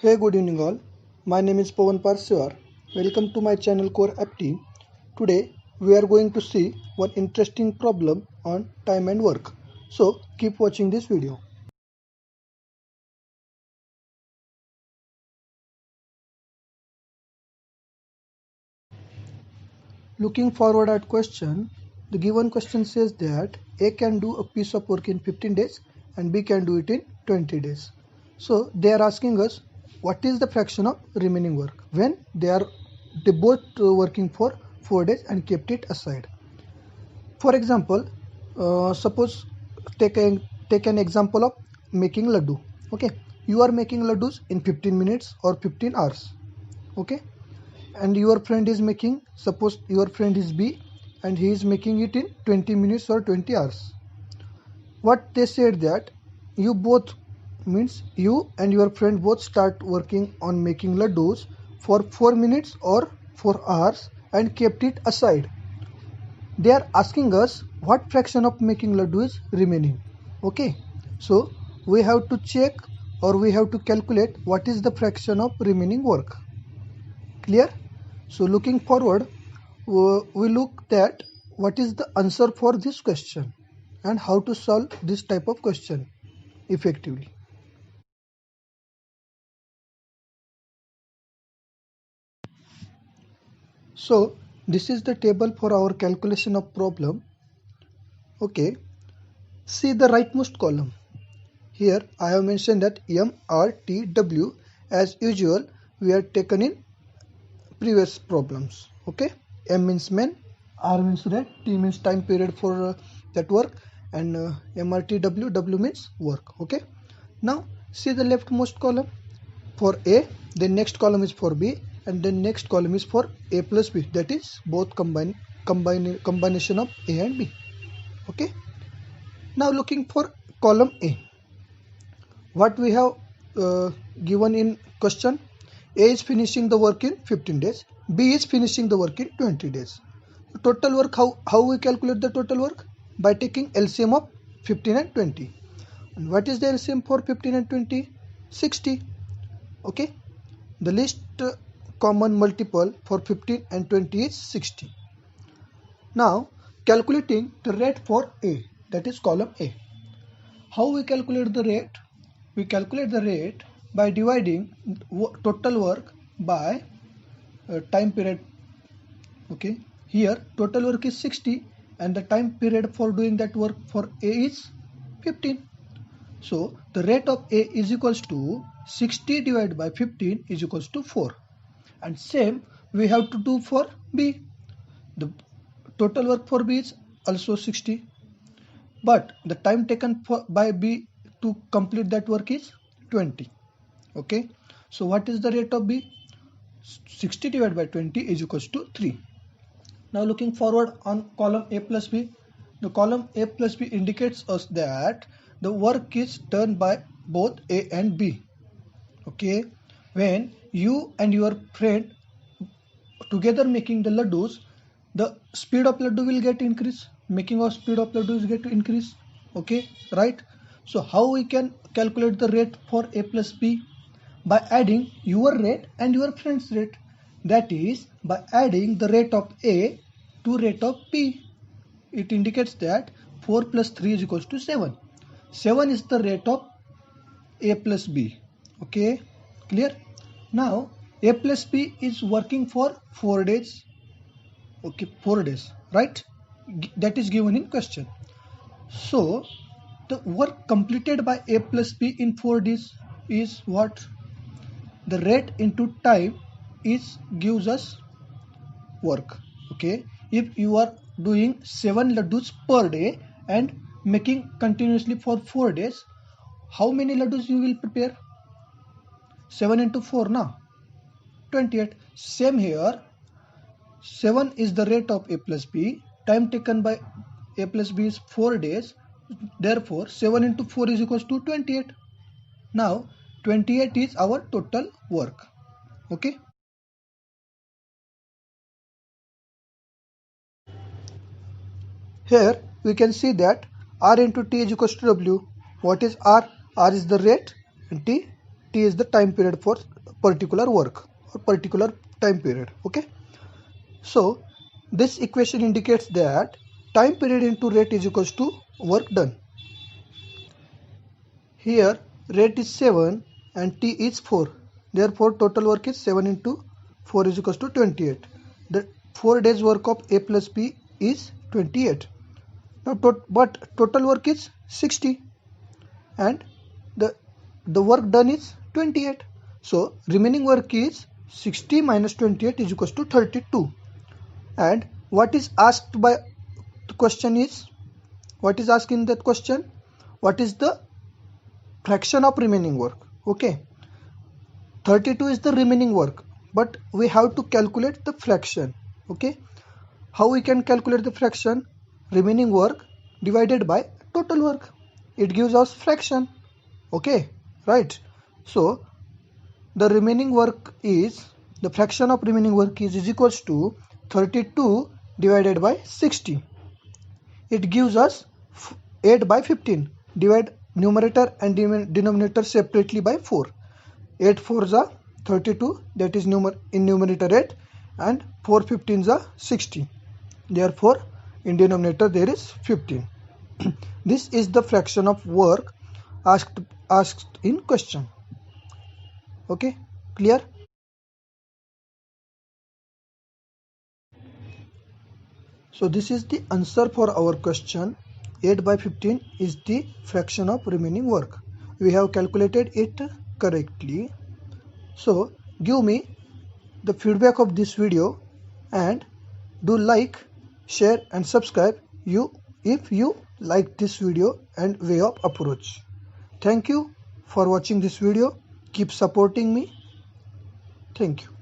Hey, good evening all. My name is Pawan Parsivar. Welcome to my channel Core App Team. Today we are going to see one interesting problem on time and work. So keep watching this video. Looking forward at question, the given question says that A can do a piece of work in 15 days and B can do it in 20 days. So they are asking us what is the fraction of remaining work when they both working for 4 days and kept it aside. For example, suppose take an take an example of making laddu. Okay, you are making laddus in 15 minutes or 15 hours. Okay, and your friend is making, suppose your friend is B and he is making it in 20 minutes or 20 hours. What they said that you both, means you and your friend both start working on making laddus for 4 minutes or 4 hours and kept it aside. They are asking us what fraction of making laddu is remaining. Okay, so we have to check or we have to calculate what is the fraction of remaining work. Clear? So looking forward, we look at what is the answer for this question and how to solve this type of question effectively. So this is the table for our calculation of problem. Okay, see the rightmost column. Here I have mentioned that M, R, T, W as usual we are taken in previous problems. Okay, M means men, R means rate, T means time period for that work, and MRTW, W means work. Okay, now see the leftmost column for A, the next column is for B, and the next column is for A plus B, that is both combination of A and B. Okay, now looking for column A, what we have given in question, A is finishing the work in 15 days, B is finishing the work in 20 days. Total work, how we calculate the total work? By taking LCM of 15 and 20. And what is the LCM for 15 and 20? 60. Okay, the least common multiple for 15 and 20 is 60. Now calculating the rate for A, that is column A. How we calculate the rate? We calculate the rate by dividing total work by time period. Okay, here total work is 60 and the time period for doing that work for A is 15. So the rate of A is equals to 60 divided by 15 is equals to 4. And same we have to do for B. The total work for B is also 60. But the time taken by B to complete that work is 20. Okay, so what is the rate of B? 60 divided by 20 is equals to 3. Now looking forward on column A plus B, the column A plus B indicates us that the work is done by both A and B. Okay, when you and your friend together making the laddus, the speed of laddu will get increase, making of speed of laddu is get to increase. Okay, right? So how we can calculate the rate for A plus B? By adding your rate and your friend's rate, that is by adding the rate of A to rate of B. It indicates that 4 plus 3 is equals to 7. 7 is the rate of A plus B. Okay, clear? Now A plus B is working for 4 days. Okay, 4 days, right? That is given in question. So the work completed by A plus B in 4 days is what? The rate into time is gives us work. Okay, if you are doing 7 laddus per day and making continuously for 4 days, how many laddus you will prepare? 7 into 4 now 28. Same here, 7 is the rate of A plus B, time taken by A plus B is 4 days, therefore 7 into 4 is equals to 28. Now 28 is our total work. Okay, here we can see that R into T is equals to W. What is R? R is the rate and T T is the time period for particular work or particular time period. Okay, so this equation indicates that time period into rate is equals to work done. Here rate is 7 and T is 4. Therefore total work is 7 into 4 is equals to 28. The 4 days work of A plus B is 28. Now but total work is 60 and the work done is 28. So remaining work is 60 minus 28 is equals to 32. And what is asked by the question is, what is asked in that question? What is the fraction of remaining work? Okay, 32 is the remaining work, but we have to calculate the fraction. Okay, how we can calculate the fraction? Remaining work divided by total work. It gives us fraction. Okay, right? So the remaining work is, the fraction of remaining work is equals to 32 divided by 60. It gives us 8 by 15. Divide numerator and denominator separately by 4. 8 4s are 32, that is in numerator 8, and 4 15s are 60. Therefore in denominator there is 15. This is the fraction of work asked in question. Okay, clear? So this is the answer for our question. 8 by 15 is the fraction of remaining work. We have calculated it correctly. So give me the feedback of this video and do like, share and subscribe if you like this video and way of approach. Thank you for watching this video. Keep supporting me. Thank you.